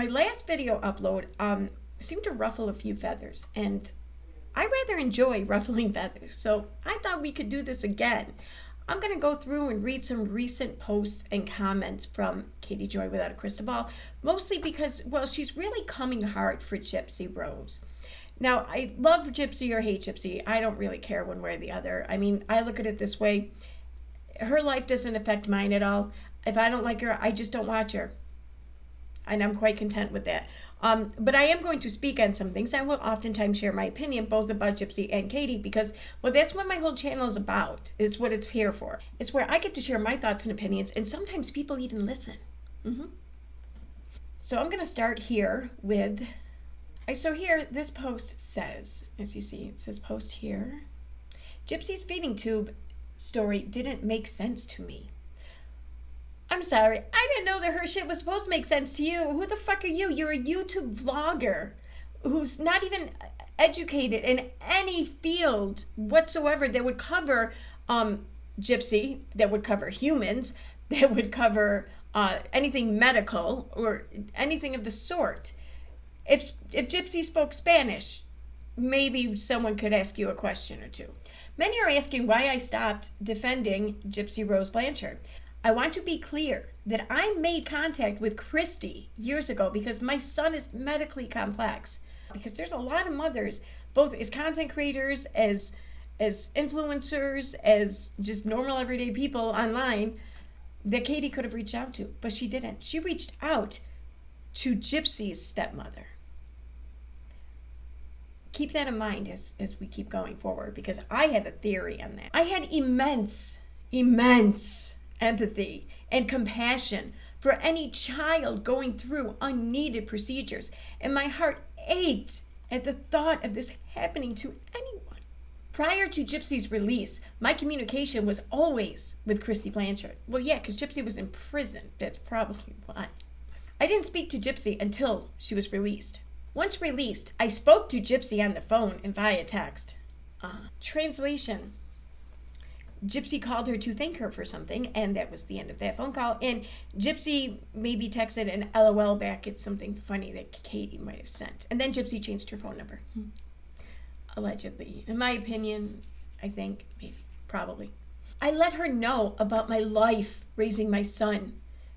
my last video upload seemed to ruffle a few feathers, and I rather enjoy ruffling feathers, so I thought we could do this again. I'm going to go through and read some recent posts and comments from Katie Joy Without a Crystal Ball, mostly because, well, she's really coming hard for Gypsy Rose. Now, I love Gypsy or hate Gypsy. I don't really care one way or the other. I mean, I look at it this way. Her life doesn't affect mine at all. If I don't like her, I just don't watch her. And I'm quite content with that. But I am going to speak on some things. I will oftentimes share my opinion, both about Gypsy and Katie, because, well, that's what my whole channel is about. It's what it's here for. It's where I get to share my thoughts and opinions, and sometimes people even listen. So I'm going to start here with... So here, this post says, as you see, it says post here, Gypsy's feeding tube story didn't make sense to me. I'm sorry, I didn't know that her shit was supposed to make sense to you. Who the fuck are you? You're a YouTube vlogger who's not even educated in any field whatsoever that would cover Gypsy, that would cover humans, that would cover anything medical or anything of the sort. If Gypsy spoke Spanish, maybe someone could ask you a question or two. Many are asking why I stopped defending Gypsy Rose Blanchard. I want to be clear that I made contact with Christy years ago because my son is medically complex. Because there's a lot of mothers, both as content creators, as influencers, as just normal everyday people online, that Katie could have reached out to, but she didn't. She reached out to Gypsy's stepmother. Keep that in mind as we keep going forward, because I have a theory on that. I had immense empathy and compassion for any child going through unneeded procedures, and my heart ached at the thought of this happening to anyone. Prior to Gypsy's release, my communication was always with Christy Blanchard. Well, yeah, because Gypsy was in prison. That's probably why. I didn't speak to Gypsy until she was released. Once released, I spoke to Gypsy on the phone and via text. Translation. Gypsy called her to thank her for something, and that was the end of that phone call. And Gypsy maybe texted an LOL back at something funny that Katie might have sent. And then Gypsy changed her phone number. Allegedly. In my opinion, I think, maybe, probably. I let her know about my life raising my son,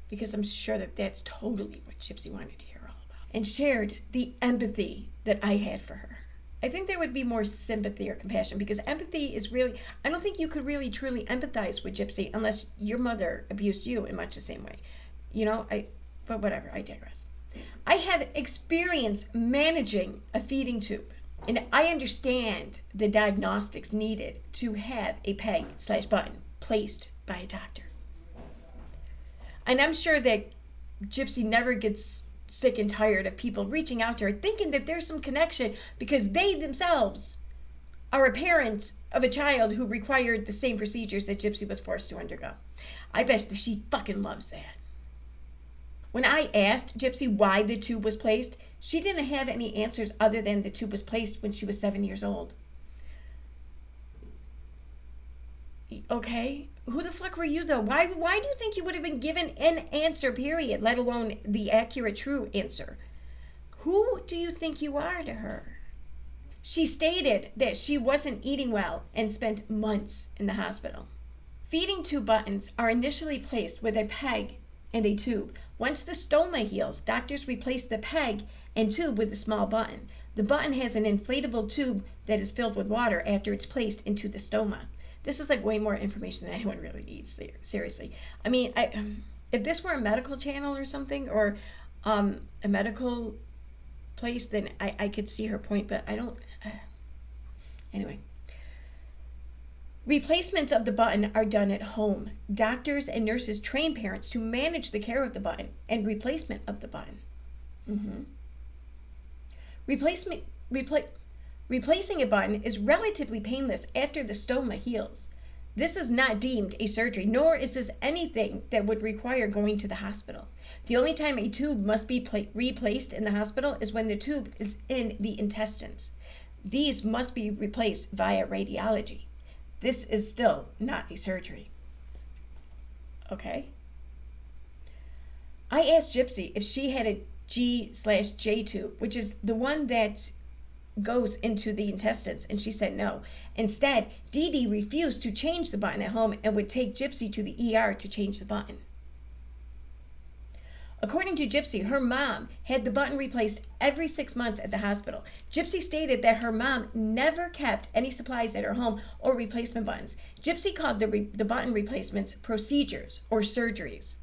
because I'm sure that that's totally what Gypsy wanted to hear all about, and shared the empathy that I had for her. I think there would be more sympathy or compassion, because empathy is really, I don't think you could really truly empathize with Gypsy unless your mother abused you in much the same way. But whatever, I digress. I have experience managing a feeding tube, and I understand the diagnostics needed to have a peg/button placed by a doctor. And I'm sure that Gypsy never gets sick and tired of people reaching out to her thinking that there's some connection because they themselves are a parent of a child who required the same procedures that Gypsy was forced to undergo. I bet that she fucking loves that. When I asked Gypsy why the tube was placed, she didn't have any answers other than the tube was placed when she was 7 years old. Okay, who the fuck were you though? Why do you think you would have been given an answer, period, let alone the accurate, true answer? Who do you think you are to her? She stated that she wasn't eating well and spent months in the hospital. Feeding tube buttons are initially placed with a peg and a tube. Once the stoma heals, doctors replace the peg and tube with a small button. The button has an inflatable tube that is filled with water after it's placed into the stoma. This is like way more information than anyone really needs, seriously. I mean, if this were a medical channel or something, or a medical place, then I could see her point, but I don't. Anyway. Replacements of the button are done at home. Doctors and nurses train parents to manage the care of the button and replacement of the button. Replacing a button is relatively painless after the stoma heals. This is not deemed a surgery, nor is this anything that would require going to the hospital. The only time a tube must be replaced in the hospital is when the tube is in the intestines. These must be replaced via radiology. This is still not a surgery. Okay? I asked Gypsy if she had G/J tube, which is the one that goes into the intestines, and she said no. Instead, Dee Dee refused to change the button at home and would take Gypsy to the ER to change the button. According to Gypsy, her mom had the button replaced every 6 months at the hospital. Gypsy stated that her mom never kept any supplies at her home or replacement buttons. Gypsy called the button replacements procedures or surgeries.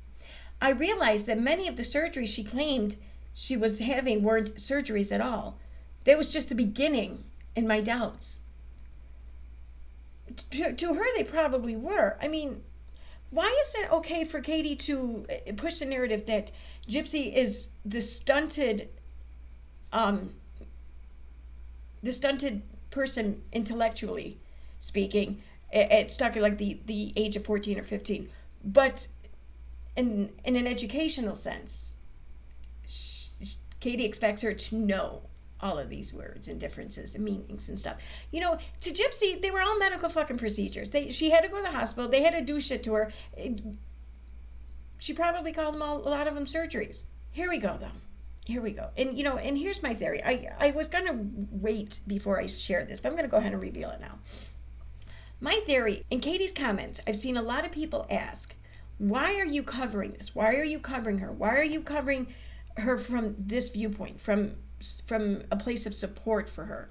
I realized that many of the surgeries she claimed she was having weren't surgeries at all. That was just the beginning in my doubts. To her, they probably were. I mean, why is it okay for Katie to push the narrative that Gypsy is the stunted person intellectually speaking at stuck at like the age of 14 or 15, but in an educational sense, Katie expects her to know all of these words and differences and meanings and stuff. You know, to Gypsy, they were all medical fucking procedures. She had to go to the hospital. They had to do shit to her. She probably called them a lot of them surgeries. Here we go, though. Here we go. And, you know, and here's my theory. I was going to wait before I share this, but I'm going to go ahead and reveal it now. My theory, in Katie's comments, I've seen a lot of people ask, why are you covering this? Why are you covering her? Why are you covering her from this viewpoint, from a place of support for her?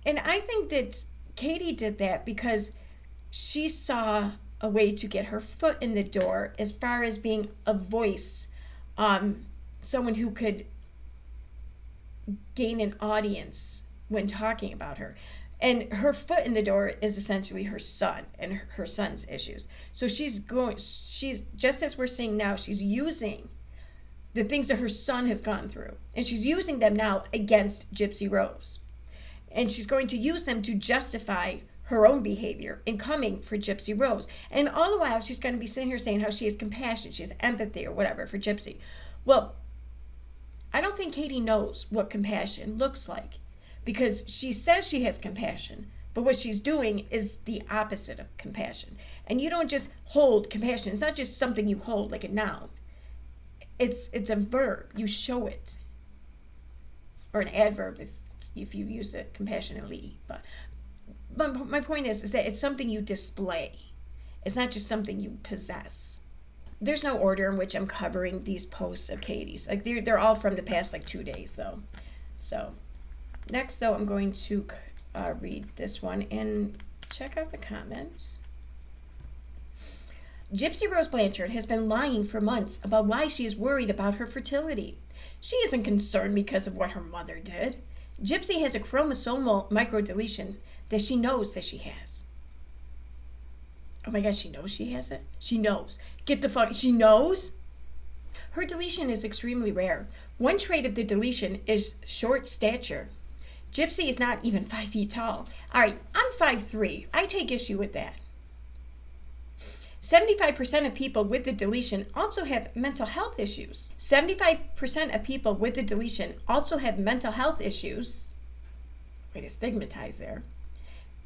And I think that Katie did that because she saw a way to get her foot in the door as far as being a voice, someone who could gain an audience when talking about her. And her foot in the door is essentially her son and her son's issues. So she's just as we're seeing now, she's using the things that her son has gone through, and she's using them now against Gypsy Rose. And she's going to use them to justify her own behavior in coming for Gypsy Rose. And all the while, she's going to be sitting here saying how she has compassion, she has empathy or whatever for Gypsy. Well, I don't think Katie knows what compassion looks like, because she says she has compassion, but what she's doing is the opposite of compassion. And you don't just hold compassion. It's not just something you hold like a noun. It's a verb. You show it. Or an adverb if you use it compassionately. But my point is that it's something you display. It's not just something you possess. There's no order in which I'm covering these posts of Katie's. Like they're all from the past like 2 days though. So next though, I'm going to read this one and check out the comments. Gypsy Rose Blanchard has been lying for months about why she is worried about her fertility. She isn't concerned because of what her mother did. Gypsy has a chromosomal microdeletion that she knows that she has. Oh my God, she knows she has it? She knows. Get the fuck, she knows? Her deletion is extremely rare. One trait of the deletion is short stature. Gypsy is not even 5 feet tall. All right, I'm 5'3". I take issue with that. 75% of people with the deletion also have mental health issues. 75% of people with the deletion also have mental health issues. Way to stigmatize there.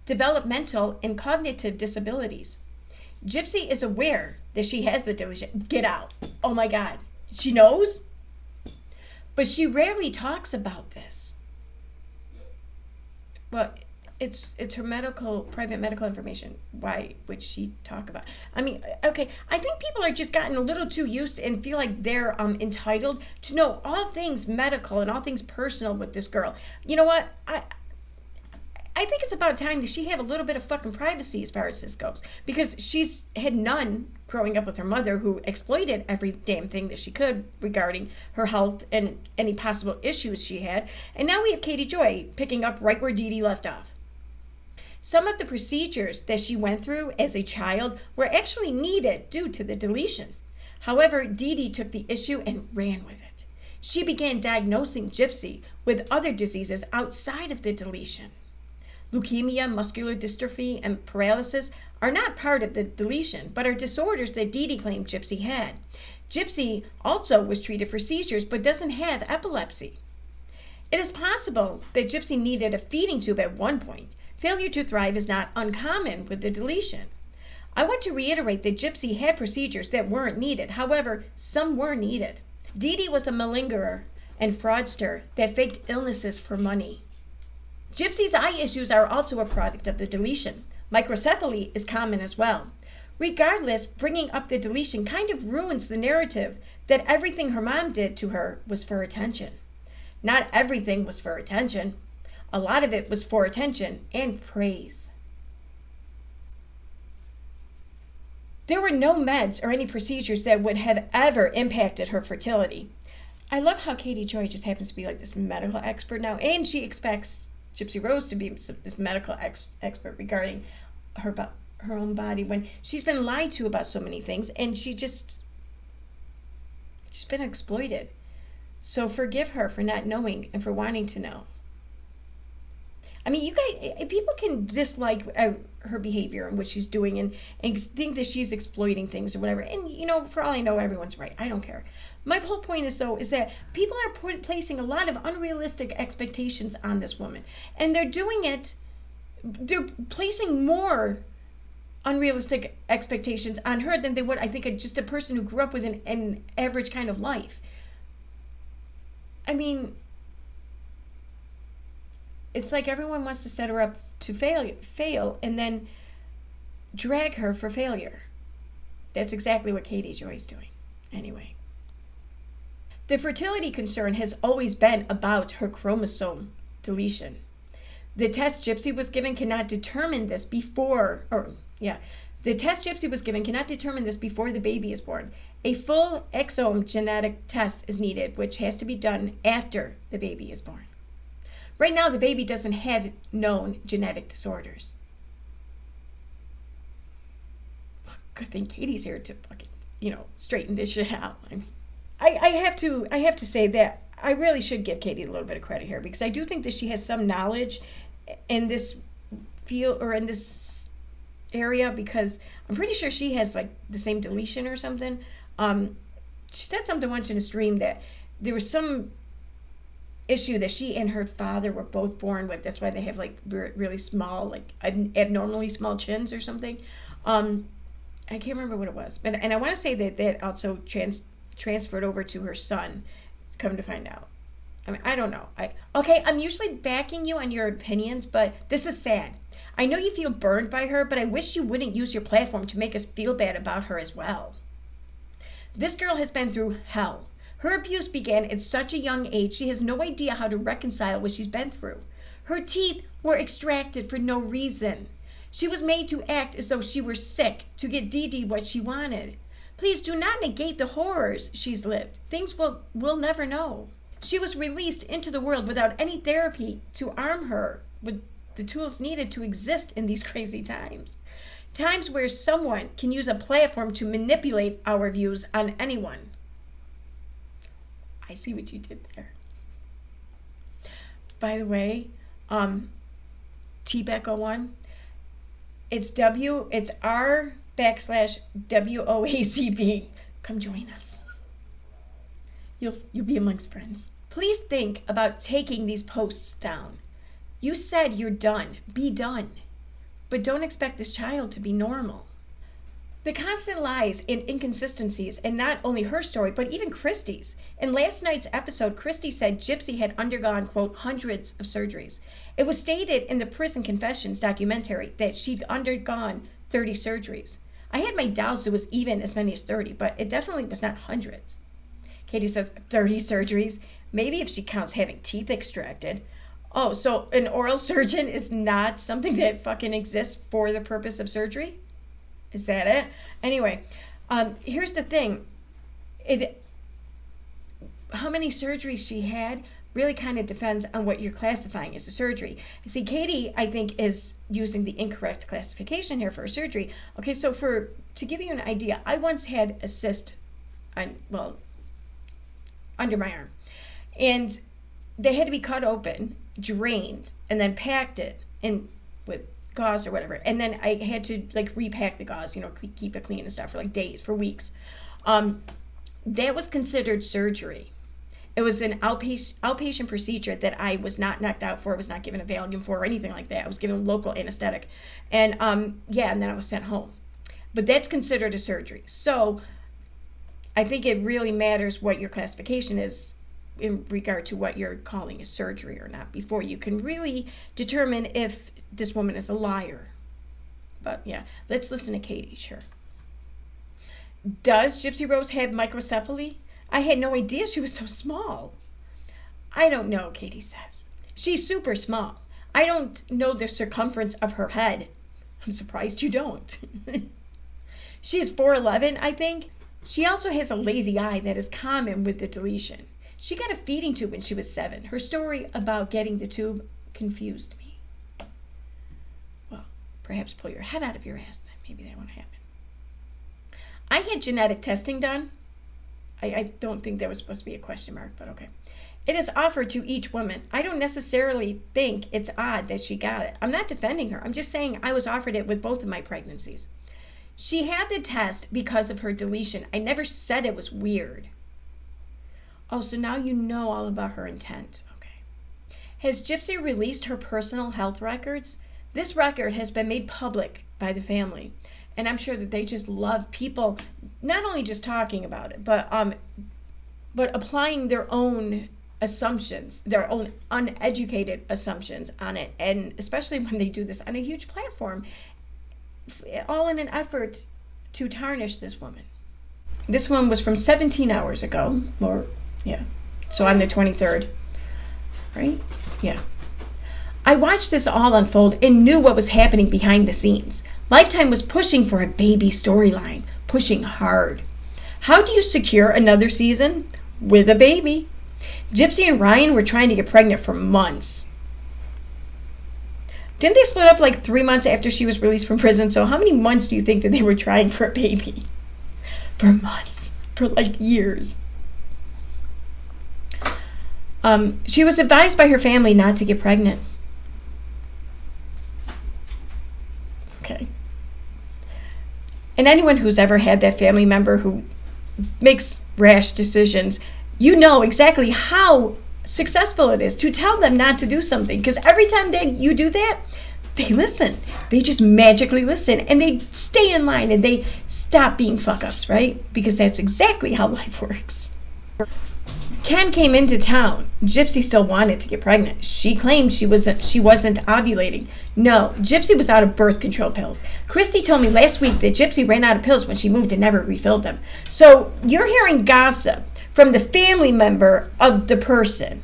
Developmental and cognitive disabilities. Gypsy is aware that she has the deletion. Get out. Oh my God. She knows? But she rarely talks about this. Well, it's her private medical information. Why would she talk about it? I mean, okay, I think people are just gotten a little too used and feel like they're entitled to know all things medical and all things personal with this girl. You know what? I think it's about time that she have a little bit of fucking privacy as far as this goes, because she's had none growing up with her mother, who exploited every damn thing that she could regarding her health and any possible issues she had. And now we have Katie Joy picking up right where Dee Dee left off. Some of the procedures that she went through as a child were actually needed due to the deletion. However, Dee Dee took the issue and ran with it. She began diagnosing Gypsy with other diseases outside of the deletion. Leukemia, muscular dystrophy, and paralysis are not part of the deletion, but are disorders that Dee Dee claimed Gypsy had. Gypsy also was treated for seizures, but doesn't have epilepsy. It is possible that Gypsy needed a feeding tube at one point. Failure to thrive is not uncommon with the deletion. I want to reiterate that Gypsy had procedures that weren't needed. However, some were needed. Dee Dee was a malingerer and fraudster that faked illnesses for money. Gypsy's eye issues are also a product of the deletion. Microcephaly is common as well. Regardless, bringing up the deletion kind of ruins the narrative that everything her mom did to her was for attention. Not everything was for attention. A lot of it was for attention and praise. There were no meds or any procedures that would have ever impacted her fertility. I love how Katie Joy just happens to be like this medical expert now, and she expects Gypsy Rose to be this medical expert regarding her own body when she's been lied to about so many things, and she's been exploited. So forgive her for not knowing and for wanting to know. I mean, you guys, people can dislike her behavior and what she's doing and think that she's exploiting things or whatever. And, for all I know, everyone's right. I don't care. My whole point is, though, is that people are placing a lot of unrealistic expectations on this woman. And they're placing more unrealistic expectations on her than they would, I think, just a person who grew up with an average kind of life. I mean, it's like everyone wants to set her up to fail and then drag her for failure. That's exactly what Katie Joy's doing. Anyway. The fertility concern has always been about her chromosome deletion. The test Gypsy was given cannot determine this before the baby is born. A full exome genetic test is needed, which has to be done after the baby is born. Right now, the baby doesn't have known genetic disorders. Good thing Katie's here to fucking, straighten this shit out. I have to say that I really should give Katie a little bit of credit here, because I do think that she has some knowledge in this field or in this area, because I'm pretty sure she has like the same deletion or something. She said something once in a stream that there was some issue that she and her father were both born with. That's why they have like really small, like abnormally small chins or something. I can't remember what it was, and I want to say that also transferred over to her son. Come to find out, I mean, I don't know. I'm usually backing you on your opinions, but this is sad. I know you feel burned by her, but I wish you wouldn't use your platform to make us feel bad about her as well. This girl has been through hell. Her abuse began at such a young age, she has no idea how to reconcile what she's been through. Her teeth were extracted for no reason. She was made to act as though she were sick to get Dee Dee what she wanted. Please do not negate the horrors she's lived. Things we'll never know. She was released into the world without any therapy to arm her with the tools needed to exist in these crazy times. Times where someone can use a platform to manipulate our views on anyone. I see what you did there. By the way, TBEC01, it's r/WOACB. Come join us. You'll be amongst friends. Please think about taking these posts down. You said you're done. Be done. But don't expect this child to be normal. The constant lies and inconsistencies, and not only her story, but even Christy's. In last night's episode, Christy said Gypsy had undergone, quote, hundreds of surgeries. It was stated in the Prison Confessions documentary that she'd undergone 30 surgeries. I had my doubts it was even as many as 30, but it definitely was not hundreds. Katie says 30 surgeries? Maybe if she counts having teeth extracted. Oh, so an oral surgeon is not something that fucking exists for the purpose of surgery? Is that it? Anyway, here's the thing. How many surgeries she had really kind of depends on what you're classifying as a surgery. See, Katie, I think, is using the incorrect classification here for a surgery. Okay, so to give you an idea, I once had a cyst under my arm. And they had to be cut open, drained, and then packed it in with gauze or whatever. And then I had to repack the gauze, keep it clean and stuff for days, for weeks. That was considered surgery. It was an outpatient procedure that I was not knocked out for, was not given a Valium for, or anything like that. I was given local anesthetic. And and then I was sent home. But that's considered a surgery. So I think it really matters what your classification is in regard to what you're calling a surgery or not before you can really determine if this woman is a liar. But yeah, let's listen to Katie, sure. Does Gypsy Rose have microcephaly? I had no idea she was so small. I don't know, Katie says. She's super small. I don't know the circumference of her head. I'm surprised you don't. She is 4'11", I think. She also has a lazy eye that is common with the deletion. She got a feeding tube when she was 7. Her story about getting the tube confused me. Well, perhaps pull your head out of your ass then. Maybe that won't happen. I had genetic testing done. I don't think that was supposed to be a question mark, but okay. It is offered to each woman. I don't necessarily think it's odd that she got it. I'm not defending her. I'm just saying I was offered it with both of my pregnancies. She had the test because of her deletion. I never said it was weird. Oh, so now you know all about her intent. Okay. Has Gypsy released her personal health records? This record has been made public by the family. And I'm sure that they just love people not only just talking about it, but applying their own assumptions, their own uneducated assumptions on it. And especially when they do this on a huge platform, all in an effort to tarnish this woman. This one was from 17 hours ago, so on the 23rd, right? Yeah. I watched this all unfold and knew what was happening behind the scenes. Lifetime was pushing for a baby storyline, pushing hard. How do you secure another season? With a baby. Gypsy and Ryan were trying to get pregnant for months. Didn't they split up like 3 months after she was released from prison? So how many months do you think that they were trying for a baby? For months. For like years. She was advised by her family not to get pregnant. Okay. And anyone who's ever had that family member who makes rash decisions, you know exactly how successful it is to tell them not to do something. Because every time you do that, they listen. They just magically listen. And they stay in line and they stop being fuck-ups, right? Because that's exactly how life works. Ken came into town. Gypsy still wanted to get pregnant. She claimed she wasn't ovulating. No, Gypsy was out of birth control pills. Christy told me last week that Gypsy ran out of pills when she moved and never refilled them. So you're hearing gossip from the family member of the person,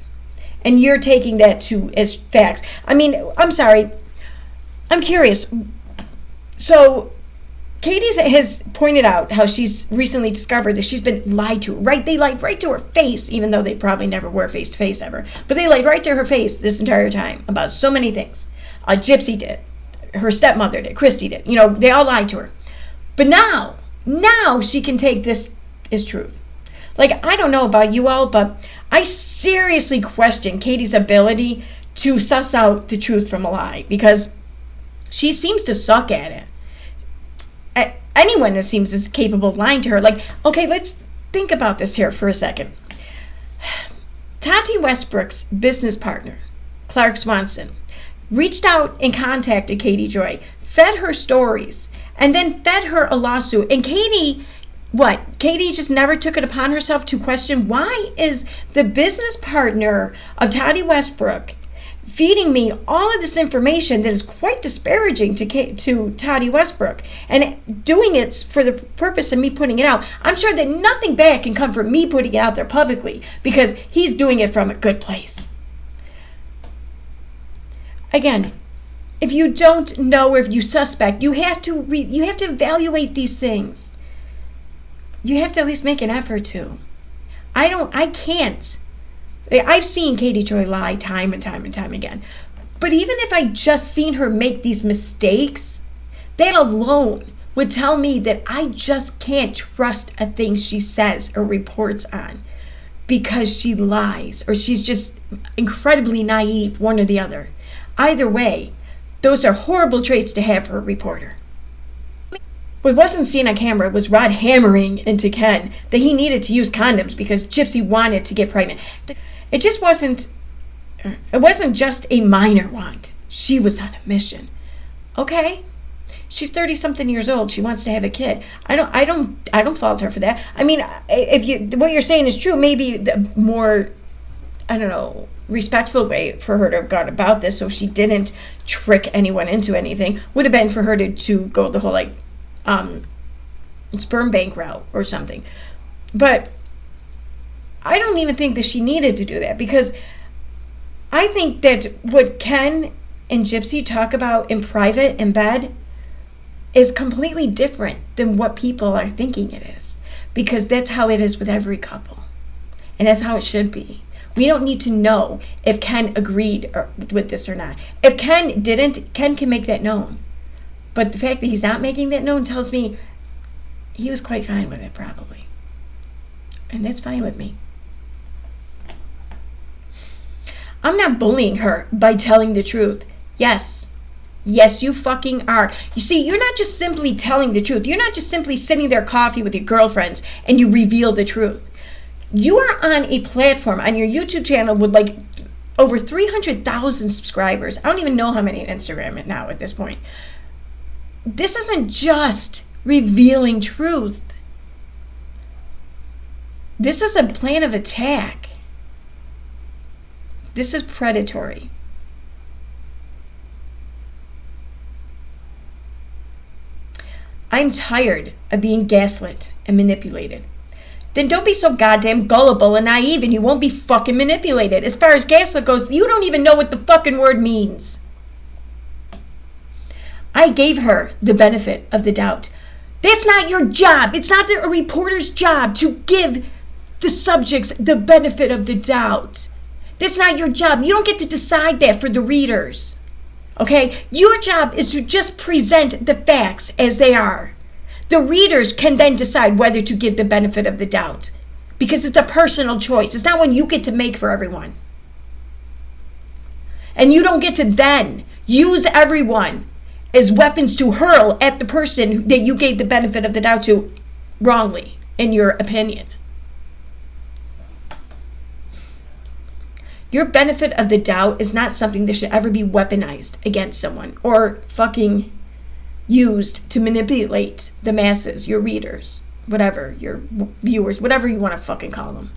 and you're taking that as facts. I mean, I'm sorry. I'm curious. So Katie has pointed out how she's recently discovered that she's been lied to, right? They lied right to her face, even though they probably never were face-to-face ever. But they lied right to her face this entire time about so many things. Gypsy did. Her stepmother did. Christy did. You know, they all lied to her. But now she can take this as truth. Like, I don't know about you all, but I seriously question Katie's ability to suss out the truth from a lie because she seems to suck at it. Anyone that seems as capable of lying to her. Like, okay, let's think about this here for a second. Tati Westbrook's business partner, Clark Swanson, reached out and contacted Katie Joy, fed her stories, and then fed her a lawsuit. And Katie just never took it upon herself to question, why is the business partner of Tati Westbrook feeding me all of this information that is quite disparaging to Tati Westbrook and doing it for the purpose of me putting it out? I'm sure that nothing bad can come from me putting it out there publicly because he's doing it from a good place. Again, if you don't know or if you suspect, you have to evaluate these things. You have to at least make an effort to. I can't. I've seen Katie Joy lie time and time and time again. But even if I just seen her make these mistakes, that alone would tell me that I just can't trust a thing she says or reports on because she lies or she's just incredibly naive, one or the other. Either way, those are horrible traits to have for a reporter. What wasn't seen on camera was Rod hammering into Ken that he needed to use condoms because Gypsy wanted to get pregnant. It wasn't just a minor want. She was on a mission. Okay? She's 30 something years old. She wants to have a kid. I don't fault her for that. I mean, if what you're saying is true, maybe the more, I don't know, respectful way for her to have gone about this, so she didn't trick anyone into anything, would have been for her to go the whole like sperm bank route or something. But I don't even think that she needed to do that, because I think that what Ken and Gypsy talk about in private in bed is completely different than what people are thinking it is, because that's how it is with every couple, and that's how it should be. We don't need to know if Ken agreed with this or not. If Ken didn't, Ken can make that known. But the fact that he's not making that known tells me he was quite fine with it, probably. And that's fine with me. I'm not bullying her by telling the truth. Yes, you fucking are. You see, you're not just simply telling the truth. You're not just simply sitting there coffee with your girlfriends and you reveal the truth. You are on a platform on your YouTube channel with like over 300,000 subscribers. I don't even know how many on Instagram now at this point. This isn't just revealing truth. This is a plan of attack. This is predatory. I'm tired of being gaslit and manipulated. Then don't be so goddamn gullible and naive and you won't be fucking manipulated. As far as gaslit goes, you don't even know what the fucking word means. I gave her the benefit of the doubt. That's not your job. It's not a reporter's job to give the subjects the benefit of the doubt. That's not your job. You don't get to decide that for the readers. Okay? Your job is to just present the facts as they are. The readers can then decide whether to give the benefit of the doubt, because it's a personal choice. It's not one you get to make for everyone. And you don't get to then use everyone as weapons to hurl at the person that you gave the benefit of the doubt to wrongly, in your opinion. Your benefit of the doubt is not something that should ever be weaponized against someone or fucking used to manipulate the masses, your readers, whatever, your viewers, whatever you want to fucking call them.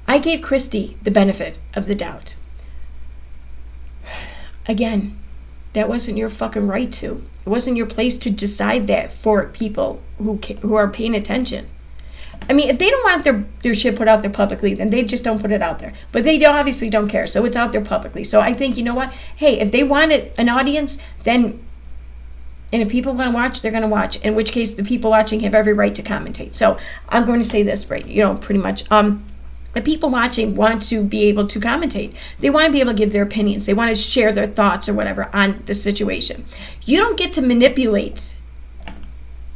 I gave Christy the benefit of the doubt. Again, that wasn't your fucking right to. It wasn't your place to decide that for people who are paying attention. I mean, if they don't want their shit put out there publicly, then they just don't put it out there. But they obviously don't care, so it's out there publicly. So I think, you know what? Hey, if they wanted an audience, then, and if people want to watch, they're going to watch. In which case, the people watching have every right to commentate. So I'm going to say this, right? Pretty much. The people watching want to be able to commentate. They want to be able to give their opinions. They want to share their thoughts or whatever on the situation. You don't get to manipulate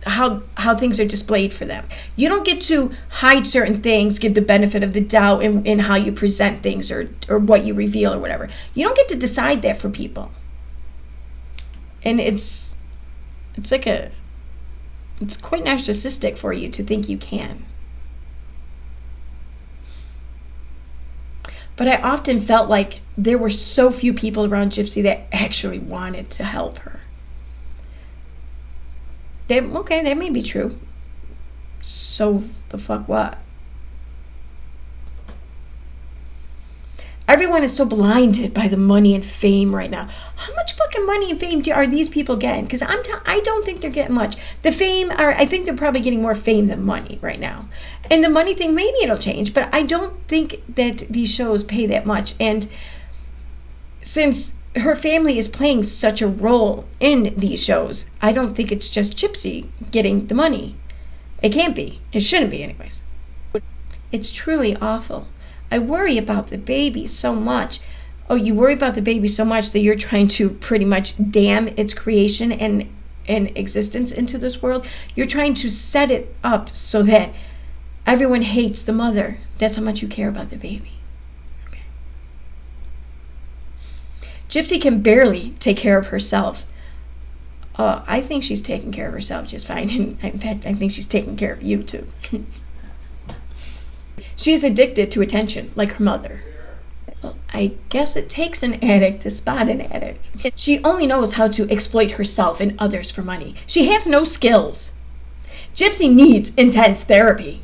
how things are displayed for them. You don't get to hide certain things, give the benefit of the doubt in how you present things or what you reveal or whatever. You don't get to decide that for people. And it's quite narcissistic for you to think you can. But I often felt like there were so few people around Gypsy that actually wanted to help her. Okay, that may be true. So the fuck what? Everyone is so blinded by the money and fame right now. How much fucking money and fame are these people getting? Because I don't think they're getting much. The fame, I think they're probably getting more fame than money right now. And the money thing, maybe it'll change, but I don't think that these shows pay that much. And since her family is playing such a role in these shows, I don't think it's just Gypsy getting the money. It can't be. It shouldn't be anyways. It's truly awful. I worry about the baby so much. Oh, you worry about the baby so much that you're trying to pretty much damn its creation and existence into this world. You're trying to set it up so that everyone hates the mother. That's how much you care about the baby. Okay. Gypsy can barely take care of herself. I think she's taking care of herself just fine. In fact, I think she's taking care of you too. She's addicted to attention, like her mother. Well, I guess it takes an addict to spot an addict. She only knows how to exploit herself and others for money. She has no skills. Gypsy needs intense therapy.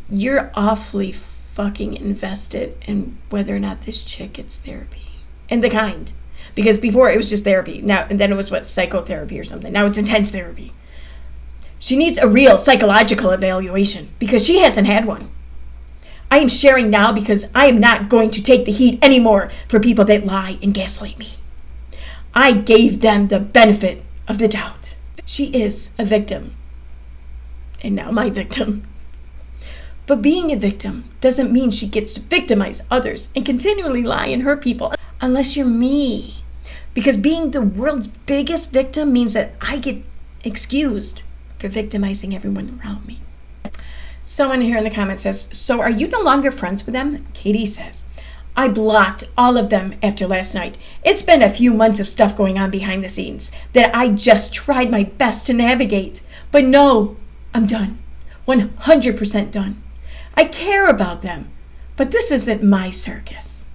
You're awfully fucking invested in whether or not this chick gets therapy. And the kind. Because before it was just therapy. Now, and then it was psychotherapy or something. Now it's intense therapy. She needs a real psychological evaluation because she hasn't had one. I am sharing now because I am not going to take the heat anymore for people that lie and gaslight me. I gave them the benefit of the doubt. She is a victim. And now my victim. But being a victim doesn't mean she gets to victimize others and continually lie and hurt people unless you're me. Because being the world's biggest victim means that I get excused for victimizing everyone around me. Someone here in the comments says, so are you no longer friends with them? Katie says, I blocked all of them after last night. It's been a few months of stuff going on behind the scenes that I just tried my best to navigate. But no, I'm done. 100% done. I care about them, but this isn't my circus.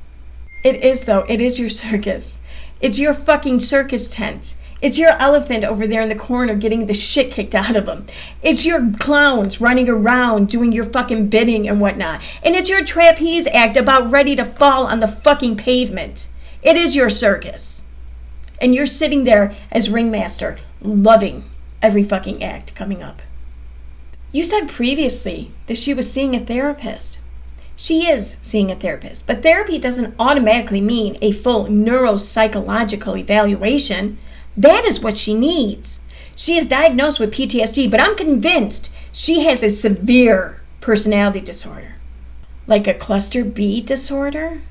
It is though, it is your circus. It's your fucking circus tent. It's your elephant over there in the corner getting the shit kicked out of them. It's your clowns running around doing your fucking bidding and whatnot. And it's your trapeze act about ready to fall on the fucking pavement. It is your circus. And you're sitting there as ringmaster, loving every fucking act coming up. You said previously that she was seeing a therapist. She is seeing a therapist, but therapy doesn't automatically mean a full neuropsychological evaluation. That is what she needs. She is diagnosed with PTSD, but I'm convinced she has a severe personality disorder. Like a cluster B disorder?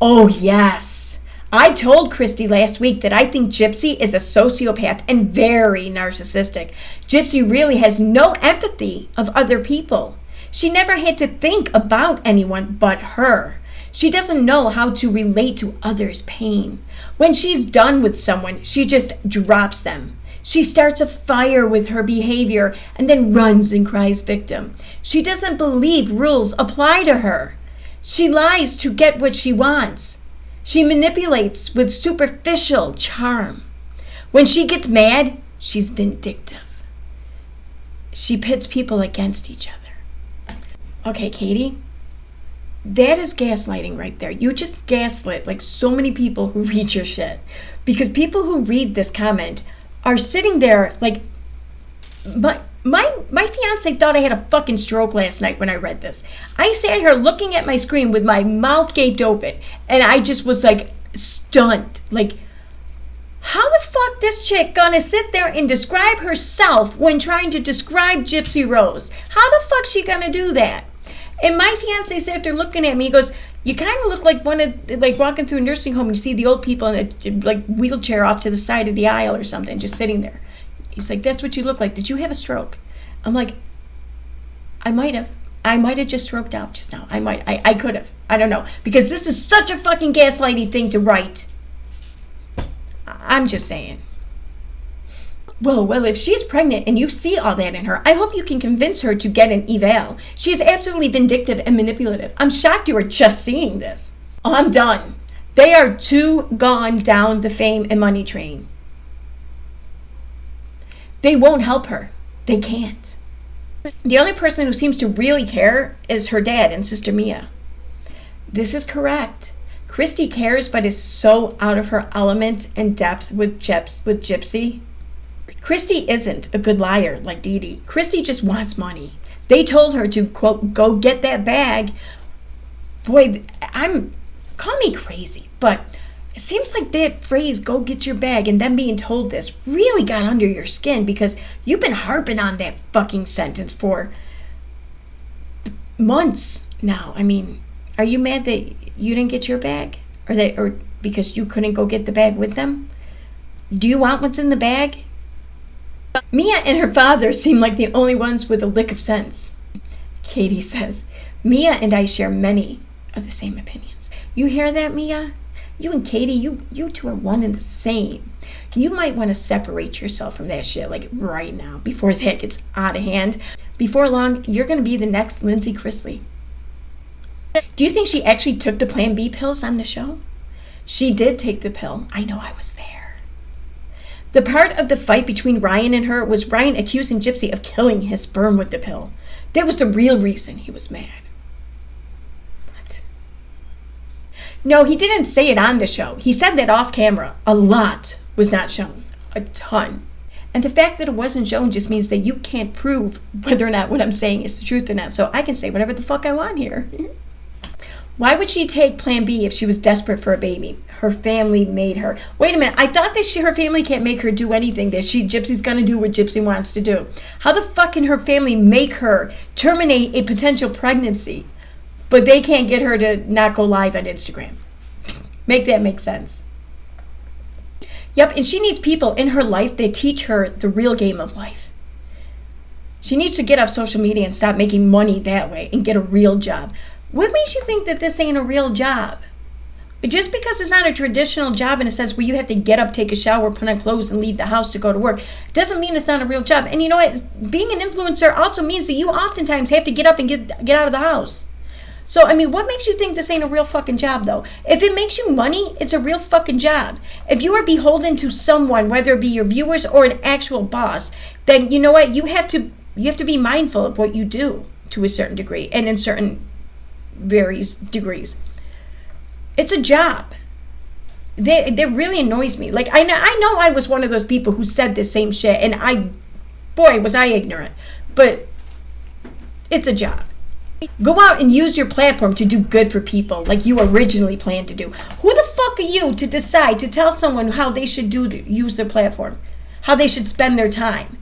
Oh, yes. I told Christy last week that I think Gypsy is a sociopath and very narcissistic. Gypsy really has no empathy of other people. She never had to think about anyone but her. She doesn't know how to relate to others' pain. When she's done with someone, she just drops them. She starts a fire with her behavior and then runs and cries victim. She doesn't believe rules apply to her. She lies to get what she wants. She manipulates with superficial charm. When she gets mad, she's vindictive. She pits people against each other. Okay, Katie, that is gaslighting right there. You just gaslit like so many people who read your shit. Because people who read this comment are sitting there like, my fiance thought I had a fucking stroke last night when I read this. I sat here looking at my screen with my mouth gaped open, and I just was like stunned. Like, how the fuck this chick gonna sit there and describe herself when trying to describe Gypsy Rose? How the fuck she gonna do that? And my fiance sat there looking at me. He goes, you kind of look like one of, like walking through a nursing home and you see the old people in a like wheelchair off to the side of the aisle or something, just sitting there. He's like, that's what you look like. Did you have a stroke? I'm like, I might have. I might have just stroked out just now. I could have. I don't know. Because this is such a fucking gaslighty thing to write. I'm just saying. Well, if she's pregnant and you see all that in her, I hope you can convince her to get an eval. She is absolutely vindictive and manipulative. I'm shocked you are just seeing this. Oh, I'm done. They are too gone down the fame and money train. They won't help her. They can't. The only person who seems to really care is her dad and sister Mia. This is correct. Christy cares, but is so out of her element and depth with Gypsy. Christy isn't a good liar like Dee Dee. Christy just wants money. They told her to, quote, go get that bag. Boy, call me crazy, but it seems like that phrase, go get your bag, and them being told this really got under your skin because you've been harping on that fucking sentence for months now. I mean, are you mad that you didn't get your bag? Or because you couldn't go get the bag with them? Do you want what's in the bag? Mia and her father seem like the only ones with a lick of sense. Katie says, Mia and I share many of the same opinions. You hear that, Mia? You and Katie, you two are one and the same. You might want to separate yourself from that shit like right now before that gets out of hand. Before long, you're going to be the next Lindsay Chrisley. Do you think she actually took the Plan B pills on the show? She did take the pill. I know, I was there. The part of the fight between Ryan and her was Ryan accusing Gypsy of killing his sperm with the pill. That was the real reason he was mad. What? No, he didn't say it on the show. He said that off camera. A lot was not shown. A ton. And the fact that it wasn't shown just means that you can't prove whether or not what I'm saying is the truth or not. So I can say whatever the fuck I want here. Why would she take Plan B if she was desperate for a baby? Her family made her. Wait a minute. I thought that her family can't make her do anything. That Gypsy's going to do what Gypsy wants to do. How the fuck can her family make her terminate a potential pregnancy, but they can't get her to not go live on Instagram? Make that make sense. Yep, and she needs people in her life that teach her the real game of life. She needs to get off social media and stop making money that way and get a real job. What makes you think that this ain't a real job? But just because it's not a traditional job in a sense where you have to get up, take a shower, put on clothes, and leave the house to go to work, doesn't mean it's not a real job. And you know what? Being an influencer also means that you oftentimes have to get up and get out of the house. So, I mean, what makes you think this ain't a real fucking job, though? If it makes you money, it's a real fucking job. If you are beholden to someone, whether it be your viewers or an actual boss, then you know what? You have to be mindful of what you do to a certain degree and in certain various degrees. It's a job. That really annoys me. Like, I know I was one of those people who said the same shit, and boy, was I ignorant. But it's a job. Go out and use your platform to do good for people like you originally planned to do. Who the fuck are you to decide to tell someone how they should use their platform, how they should spend their time?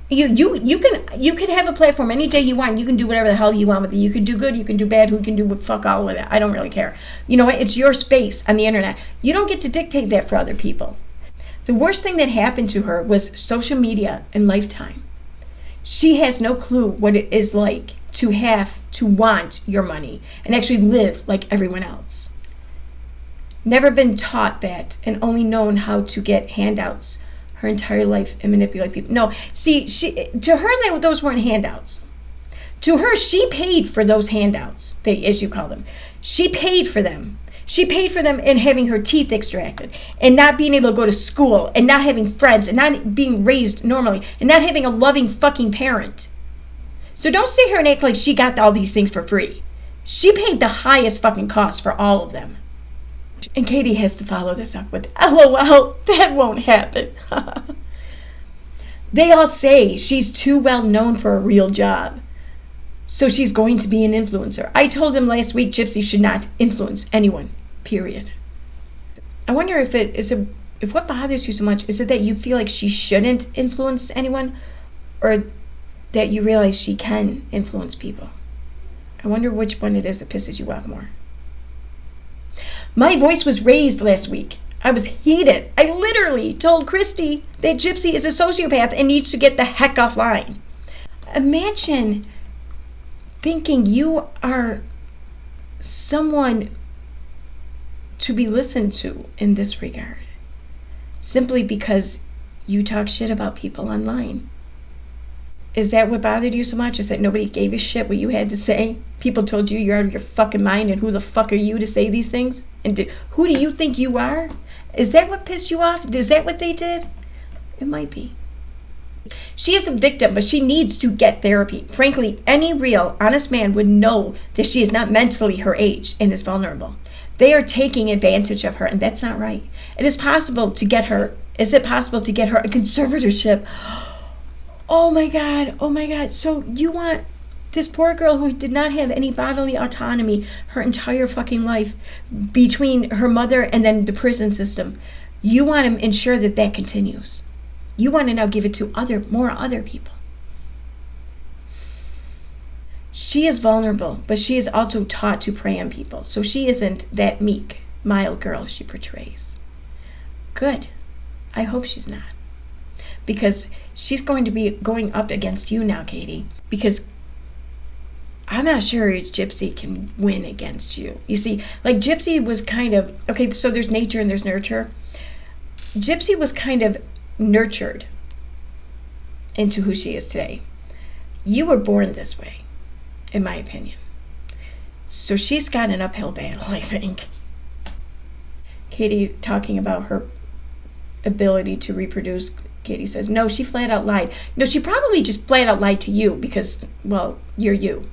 You can have a platform any day you want. You can do whatever the hell you want with it. You can do good, you can do bad, who can do fuck all with it. I don't really care. You know what? It's your space on the internet. You don't get to dictate that for other people. The worst thing that happened to her was social media and Lifetime. She has no clue what it is like to have to want your money and actually live like everyone else. Never been taught that and only known how to get handouts her entire life and manipulate people. No, see, to her, those weren't handouts. To her, she paid for those handouts, as you call them. She paid for them. She paid for them in having her teeth extracted and not being able to go to school and not having friends and not being raised normally and not having a loving fucking parent. So don't sit here and act like she got all these things for free. She paid the highest fucking cost for all of them. And Katie has to follow this up with, LOL, that won't happen. They all say she's too well known for a real job, so she's going to be an influencer. I told them last week Gypsy should not influence anyone, period. I wonder if what bothers you so much, is it that you feel like she shouldn't influence anyone, or that you realize she can influence people? I wonder which one it is that pisses you off more. My voice was raised last week. I was heated. I literally told Christy that Gypsy is a sociopath and needs to get the heck offline. Imagine thinking you are someone to be listened to in this regard, simply because you talk shit about people online. Is that what bothered you so much? Is that nobody gave a shit what you had to say? People told you you're out of your fucking mind, and who the fuck are you to say these things? And who do you think you are? Is that what pissed you off? Is that what they did? It might be. She is a victim, but she needs to get therapy. Frankly, any real, honest man would know that she is not mentally her age and is vulnerable. They are taking advantage of her, and that's not right. Is it possible to get her a conservatorship? Oh my God. So you want this poor girl who did not have any bodily autonomy her entire fucking life, between her mother and then the prison system. You want to ensure that continues. You want to now give it to more other people. She is vulnerable, but she is also taught to prey on people. So she isn't that meek, mild girl she portrays. Good. I hope she's not. Because she's going to be going up against you now, Katie. Because I'm not sure Gypsy can win against you. You see, like Gypsy was kind of, okay, so there's nature and there's nurture. Gypsy was kind of nurtured into who she is today. You were born this way, in my opinion. So she's got an uphill battle, I think. Katie talking about her ability to reproduce. Katie says, no, she flat out lied. No, she probably just flat out lied to you because, well, you're you.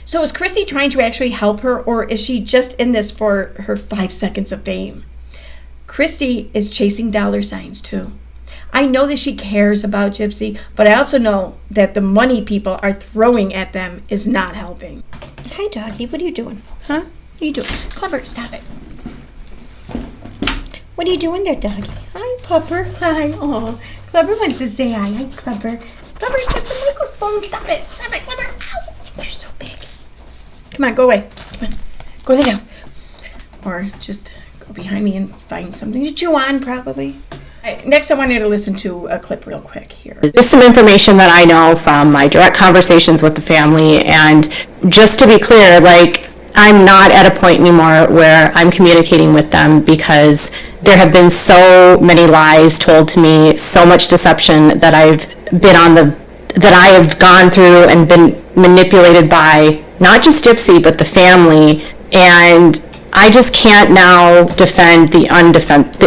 So is Christy trying to actually help her, or is she just in this for her 5 seconds of fame? Christy is chasing dollar signs too. I know that she cares about Gypsy, but I also know that the money people are throwing at them is not helping. Hi, doggy. What are you doing? Huh? What are you doing? Clever, stop it. What are you doing there, doggy? Hi, Pupper. Hi. Oh, Clever wants to say hi. Hi, Clever. Clever, get the microphone. Stop it. Stop it, Clever. Ow. You're so big. Come on, go away. Come on. Go lay down. Or just go behind me and find something to chew on, probably. Next, I wanted to listen to a clip real quick here. There's some information that I know from my direct conversations with the family, and just to be clear, like, I'm not at a point anymore where I'm communicating with them because there have been so many lies told to me, so much deception that that I have gone through and been manipulated by not just Gypsy, but the family, and I just can't now defend the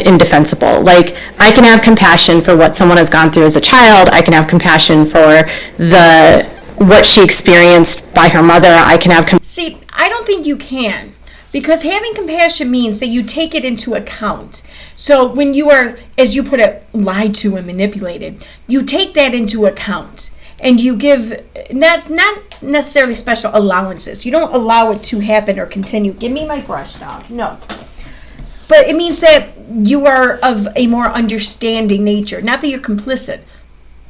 indefensible. Like, I can have compassion for what someone has gone through as a child. I can have compassion for what she experienced by her mother. I can have See, I don't think you can, because having compassion means that you take it into account. So when you are, as you put it, lied to and manipulated, you take that into account. And you give not necessarily special allowances. You don't allow it to happen or continue. Give me my brush, dog. No. But it means that you are of a more understanding nature. Not that you're complicit,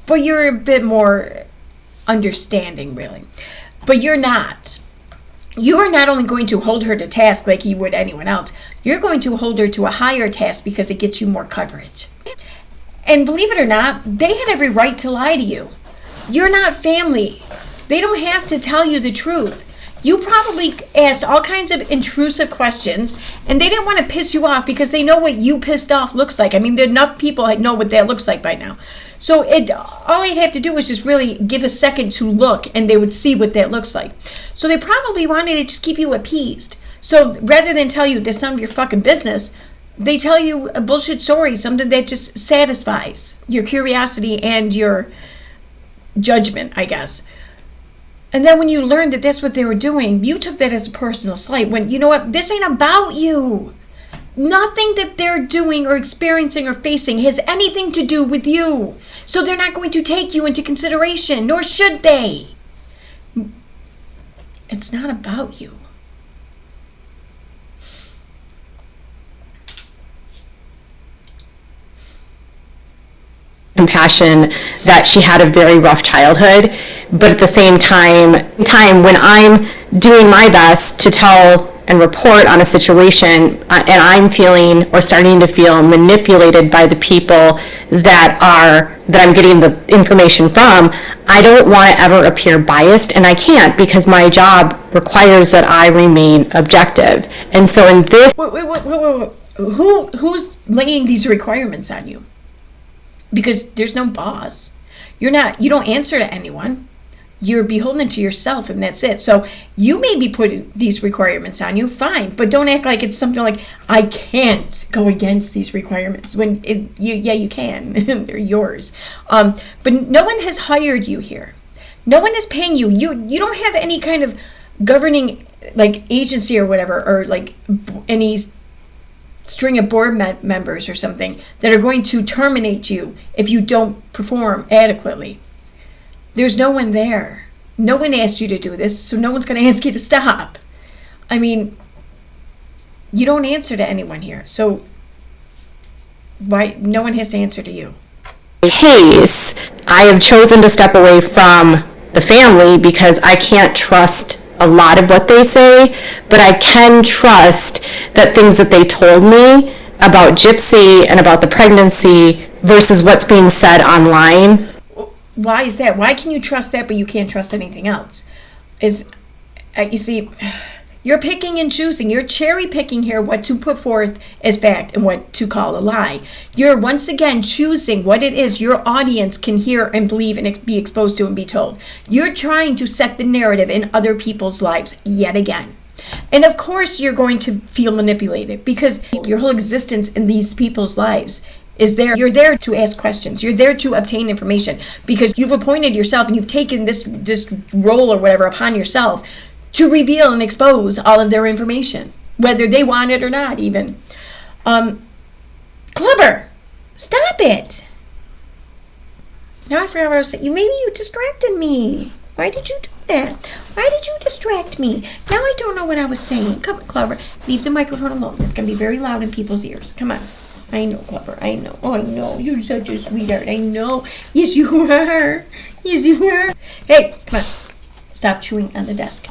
but you're a bit more understanding, really. But you're not. You are not only going to hold her to task like you would anyone else. You're going to hold her to a higher task because it gets you more coverage. And believe it or not, they had every right to lie to you. You're not family. They don't have to tell you the truth. You probably asked all kinds of intrusive questions, and they didn't want to piss you off because they know what you pissed off looks like. I mean, enough people know what that looks like by now. So all they'd have to do was just really give a second to look, and they would see what that looks like. So they probably wanted to just keep you appeased. So rather than tell you that's none of your fucking business, they tell you a bullshit story, something that just satisfies your curiosity and your judgment, I guess. And then when you learned that that's what they were doing, you took that as a personal slight, when, you know what, this ain't about you. Nothing that they're doing or experiencing or facing has anything to do with you. So they're not going to take you into consideration, nor should they. It's not about you. Compassion that she had a very rough childhood, but at the same time when I'm doing my best to tell and report on a situation, and I'm feeling or starting to feel manipulated by the people that I'm getting the information from, I don't want to ever appear biased, and I can't, because my job requires that I remain objective. And so in this, Wait. Who's laying these requirements on you? Because there's no boss. You don't answer to anyone. You're beholden to yourself, and that's it. So you may be putting these requirements on you, fine, but don't act like it's something like, I can't go against these requirements, when you can. They're yours. But no one has hired you here. No one is paying you. You don't have any kind of governing like agency or whatever, or like any string of board members or something that are going to terminate you if you don't perform adequately. There's no one there. No one asked you to do this, so no one's going to ask you to stop. I mean, you don't answer to anyone here, so why no one has to answer to you? case, I have chosen to step away from the family because I can't trust a lot of what they say, but I can trust that things that they told me about Gypsy and about the pregnancy versus what's being said online. Why is that? Why can you trust that, but you can't trust anything else? You see, you're picking and choosing. You're cherry picking here what to put forth as fact and what to call a lie. You're once again choosing what it is your audience can hear and believe and be exposed to and be told. You're trying to set the narrative in other people's lives yet again. And of course you're going to feel manipulated because your whole existence in these people's lives is there. You're there to ask questions. You're there to obtain information because you've appointed yourself and you've taken this role or whatever upon yourself to reveal and expose all of their information, whether they want it or not even. Clubber, stop it. Now I forgot what I was saying. Maybe you distracted me. Why did you do that? Why did you distract me? Now I don't know what I was saying. Come on, Clover. Leave the microphone alone. It's going to be very loud in people's ears. Come on. I know, Clover. I know. Oh, I know. You're such a sweetheart. I know. Yes, you are. Yes, you are. Hey, come on. Stop chewing on the desk.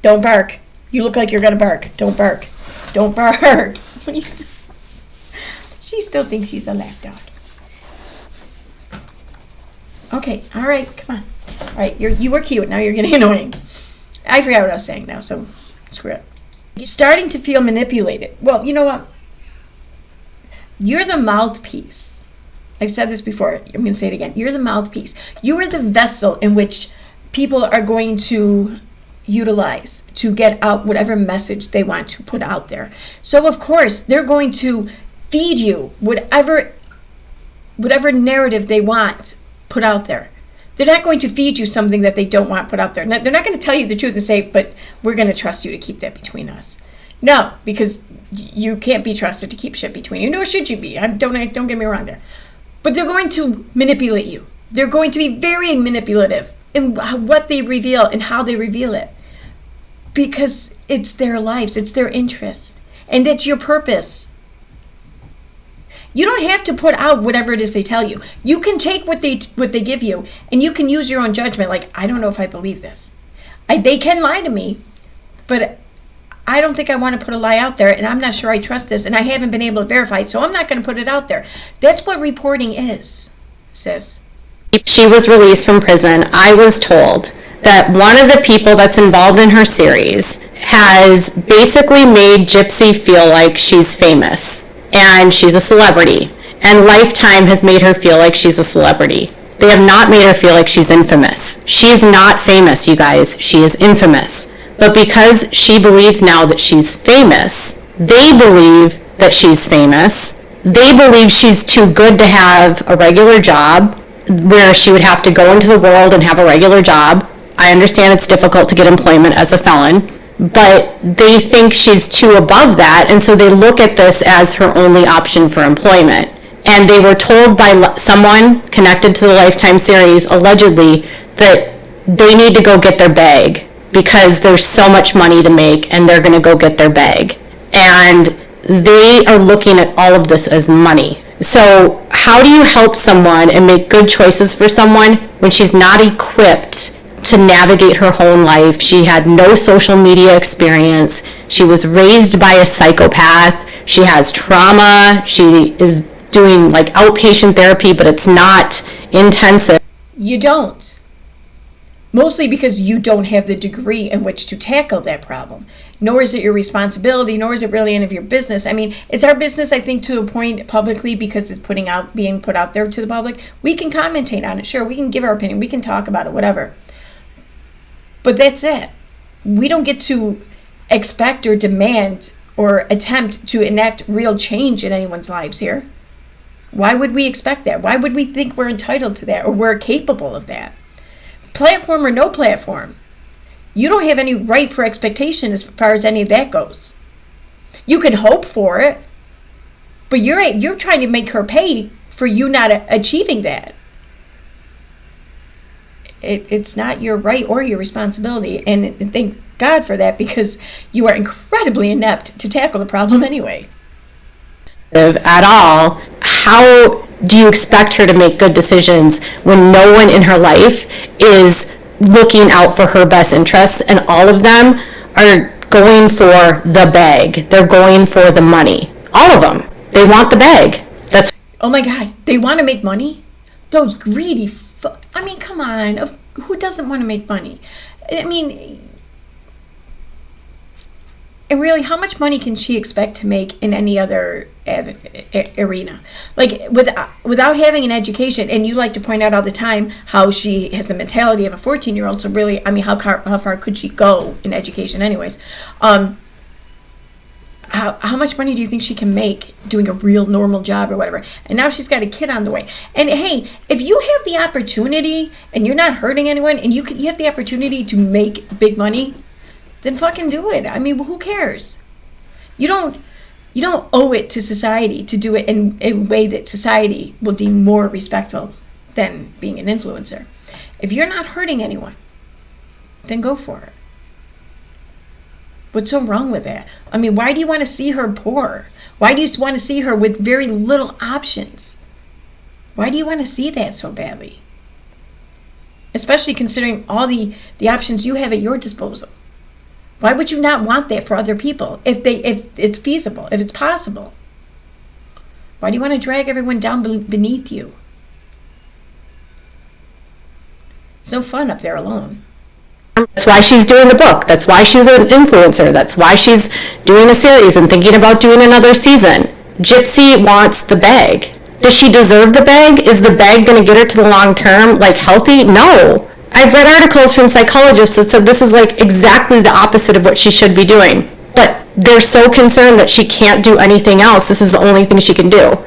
Don't bark. You look like you're going to bark. Don't bark. Don't bark. She still thinks she's a lap dog. Okay. All right. Come on. All right, you were cute. Now you're getting annoying. I forgot what I was saying now, so screw it. You're starting to feel manipulated. Well, you know what? You're the mouthpiece. I've said this before. I'm going to say it again. You're the mouthpiece. You are the vessel in which people are going to utilize to get out whatever message they want to put out there. So, of course, they're going to feed you whatever narrative they want put out there. They're not going to feed you something that they don't want put out there. They're not going to tell you the truth and say, but we're going to trust you to keep that between us. No, because you can't be trusted to keep shit between you, nor should you be. Don't get me wrong there. But they're going to manipulate you. They're going to be very manipulative in what they reveal and how they reveal it. Because it's their lives, it's their interest, and that's your purpose. You don't have to put out whatever it is they tell you. You can take what they give you, and you can use your own judgment. Like, I don't know if I believe this. They can lie to me, but I don't think I want to put a lie out there, and I'm not sure I trust this, and I haven't been able to verify it, so I'm not going to put it out there. That's what reporting is, sis. She was released from prison. I was told that one of the people that's involved in her series has basically made Gypsy feel like she's famous. And she's a celebrity. And Lifetime has made her feel like she's a celebrity. They have not made her feel like she's infamous. She's not famous, you guys. She is infamous. But because she believes now that she's famous, they believe that she's famous. They believe she's too good to have a regular job where she would have to go into the world and have a regular job. I understand it's difficult to get employment as a felon. But they think she's too above that, and so they look at this as her only option for employment. And they were told by someone connected to the Lifetime series, allegedly, that they need to go get their bag because there's so much money to make, and they're going to go get their bag. And they are looking at all of this as money. So how do you help someone and make good choices for someone when she's not equipped to navigate her whole life? She had no social media experience. She was raised by a psychopath. She has trauma. She is doing like outpatient therapy, but it's not intensive. You don't. Mostly because you don't have the degree in which to tackle that problem. Nor is it your responsibility, nor is it really any of your business. I mean, it's our business, I think, to a point publicly because it's being put out there to the public. We can commentate on it. Sure, we can give our opinion. We can talk about it, whatever. But that's it. We don't get to expect or demand or attempt to enact real change in anyone's lives here. Why would we expect that? Why would we think we're entitled to that or we're capable of that? Platform or no platform, you don't have any right for expectation as far as any of that goes. You can hope for it, but you're trying to make her pay for you not achieving that. It's not your right or your responsibility, and thank God for that because you are incredibly inept to tackle the problem anyway. At all, how do you expect her to make good decisions when no one in her life is looking out for her best interests and all of them are going for the bag? They're going for the money. All of them. They want the bag. That's. Oh my God, they want to make money? Those greedy I mean, come on. Who doesn't want to make money? I mean, And really, how much money can she expect to make in any other arena? Like, without having an education, and you like to point out all the time how she has the mentality of a 14-year-old, so really, I mean, how far could she go in education anyways? How much money do you think she can make doing a real normal job or whatever? And now she's got a kid on the way. And hey, if you have the opportunity and you're not hurting anyone, and you have the opportunity to make big money, then fucking do it. I mean, who cares? You don't owe it to society to do it in a way that society will deem more respectful than being an influencer. If you're not hurting anyone, then go for it. What's so wrong with that? I mean, why do you want to see her poor? Why do you want to see her with very little options? Why do you want to see that so badly? Especially considering all the options you have at your disposal. Why would you not want that for other people if it's feasible, if it's possible? Why do you want to drag everyone down beneath you? It's no fun up there alone. That's why she's doing the book. That's why she's an influencer. That's why she's doing a series and thinking about doing another season. Gypsy wants the bag. Does she deserve the bag? Is the bag going to get her to the long term, like healthy? No. I've read articles from psychologists that said this is like exactly the opposite of what she should be doing. But they're so concerned that she can't do anything else. This is the only thing she can do.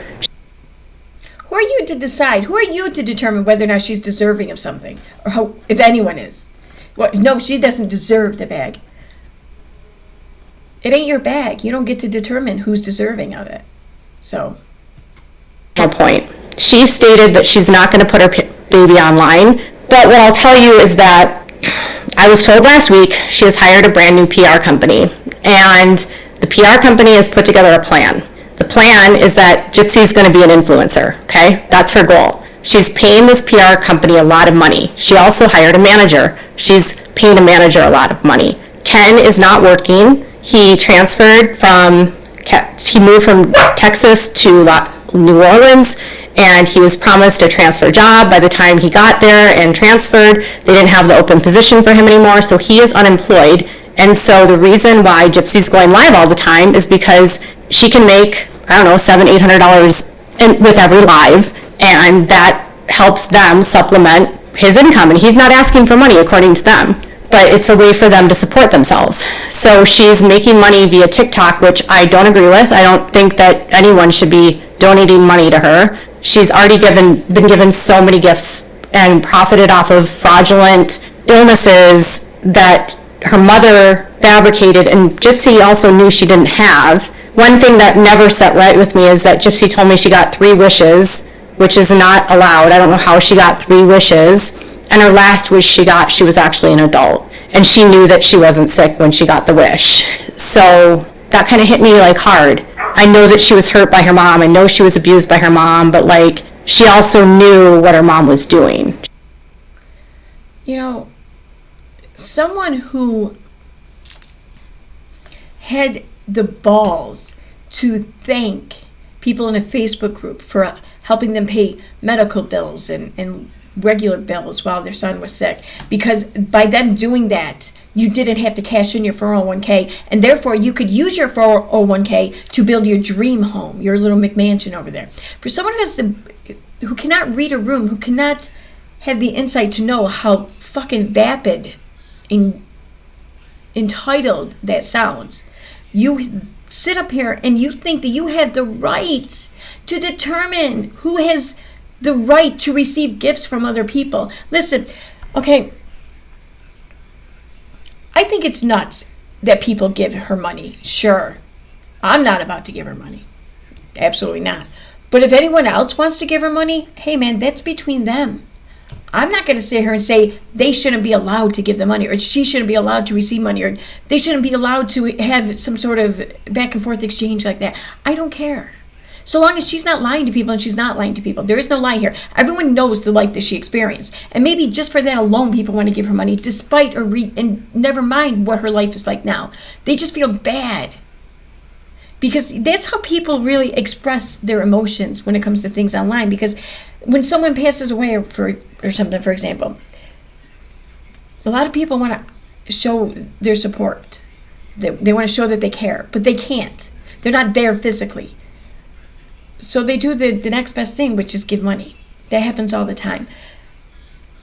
Who are you to decide? Who are you to determine whether or not she's deserving of something? Or how, if anyone is? Well, no, she doesn't deserve the bag. It ain't your bag. You don't get to determine who's deserving of it. So. No point. She stated that she's not going to put her baby online. But what I'll tell you is that I was told last week she has hired a brand new PR company. And the PR company has put together a plan. The plan is that Gypsy's going to be an influencer, okay? That's her goal. She's paying this PR company a lot of money. She also hired a manager. She's paying a manager a lot of money. Ken is not working. He moved from Texas to New Orleans, and he was promised a transfer job. By the time he got there and transferred, they didn't have the open position for him anymore, so he is unemployed. And so the reason why Gypsy's going live all the time is because she can make, I don't know, $700, $800 with every live, and that helps them supplement his income. And he's not asking for money according to them, but it's a way for them to support themselves. So she's making money via TikTok, which I don't agree with. I don't think that anyone should be donating money to her. She's already been given so many gifts and profited off of fraudulent illnesses that her mother fabricated, and Gypsy also knew she didn't have. One thing that never set right with me is that Gypsy told me she got 3 wishes, which is not allowed. I don't know how she got 3 wishes. And her last wish she got, she was actually an adult. And she knew that she wasn't sick when she got the wish. So that kind of hit me like hard. I know that she was hurt by her mom. I know she was abused by her mom, but like she also knew what her mom was doing. You know, someone who had the balls to thank people in a Facebook group for helping them pay medical bills and regular bills while their son was sick, because by them doing that, you didn't have to cash in your 401k, and therefore you could use your 401k to build your dream home, your little McMansion over there. For someone who cannot read a room, who cannot have the insight to know how fucking vapid and entitled that sounds, you sit up here and you think that you have the right to determine who has the right to receive gifts from other people. Listen, okay, I think it's nuts that people give her money. Sure, I'm not about to give her money. Absolutely not. But if anyone else wants to give her money, hey man, that's between them. I'm not going to sit here and say they shouldn't be allowed to give the money, or she shouldn't be allowed to receive money, or they shouldn't be allowed to have some sort of back and forth exchange like that. I don't care. So long as she's not lying to people, and she's not lying to people. There is no lie here. Everyone knows the life that she experienced. And maybe just for that alone, people want to give her money, despite and never mind what her life is like now. They just feel bad. Because that's how people really express their emotions when it comes to things online. Because when someone passes away or something, for example, a lot of people want to show their support. They want to show that they care, but they can't. They're not there physically. So they do the next best thing, which is give money. That happens all the time.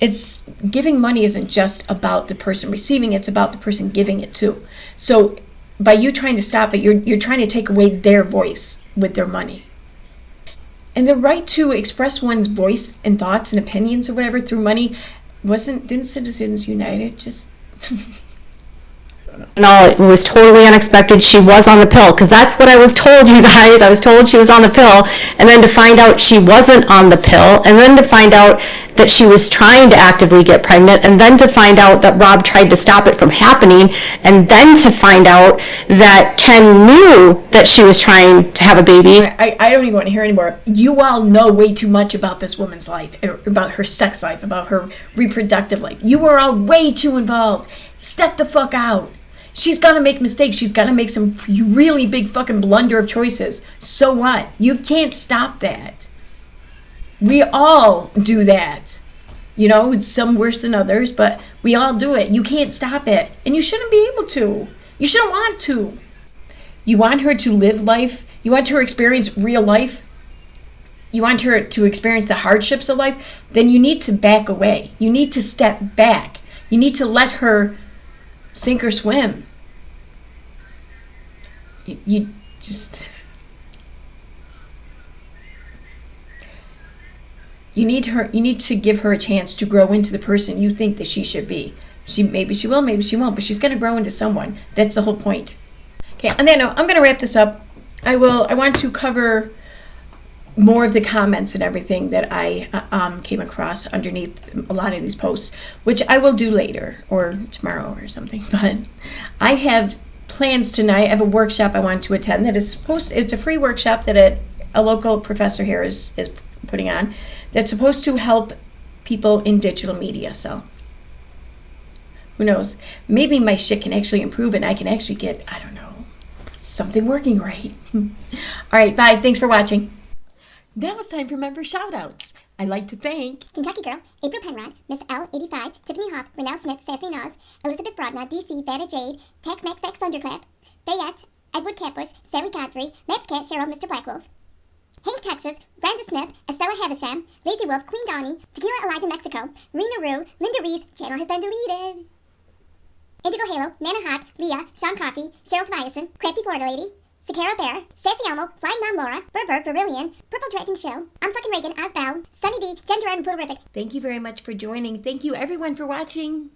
It's giving money isn't just about the person receiving, it's about the person giving it to. So by you trying to stop it, you're trying to take away their voice with their money. And the right to express one's voice and thoughts and opinions or whatever through money didn't Citizens United just No, it was totally unexpected. She was on the pill, because that's what I was told, you guys. I was told she was on the pill, and then to find out she wasn't on the pill, and then to find out that she was trying to actively get pregnant, and then to find out that Rob tried to stop it from happening, and then to find out that Ken knew that she was trying to have a baby. I don't even want to hear anymore. You all know way too much about this woman's life, about her sex life, about her reproductive life. You are all way too involved. Step the fuck out. She's gonna make mistakes. She's gonna make some really big fucking blunder of choices. So what? You can't stop that. We all do that. You know, some worse than others, but we all do it. You can't stop it. And you shouldn't be able to. You shouldn't want to. You want her to live life. You want her to experience real life. You want her to experience the hardships of life. Then you need to back away. You need to step back. You need to let her sink or swim. You need to give her a chance to grow into the person you think that she should be. Maybe she will, maybe she won't, but she's going to grow into someone. That's the whole point. Okay, on that note, I'm going to wrap this up. I want to cover more of the comments and everything that I came across underneath a lot of these posts, which I will do later or tomorrow or something. But I have plans tonight. I have a workshop I want to attend that is it's a free workshop that a local professor here is putting on that's supposed to help people in digital media. So who knows? Maybe my shit can actually improve and I can actually get, I don't know, something working right. All right, bye. Thanks for watching. Now it's time for member shoutouts. I'd like to thank Kentucky Girl, April Penrod, Miss L85, Tiffany Hoff, Renelle Smith, Sassy Nas, Elizabeth Brodna, DC, Vada Jade, Tex Max Fax Thunderclap, Bayette, Edward Catbush, Sally Godfrey, Matt's Cat, Cheryl, Mr. Blackwolf, Hank Texas, Brenda Smith, Estella Havisham, Lazy Wolf, Queen Donnie, Tequila Alive in Mexico, Rena Rue, Linda Reese, channel has been deleted. Indigo Halo, Nana Hawk, Leah, Sean Coffey, Cheryl Tobiason, Crafty Florida Lady, Sakara Bear, Sassy Elmo, Flying Mom Laura, Berber, Verillion, Purple Dragon Show, I'm Fucking Reagan, Osbow, Sunny D, Gender and Puerto Rific. Thank you very much for joining. Thank you everyone for watching.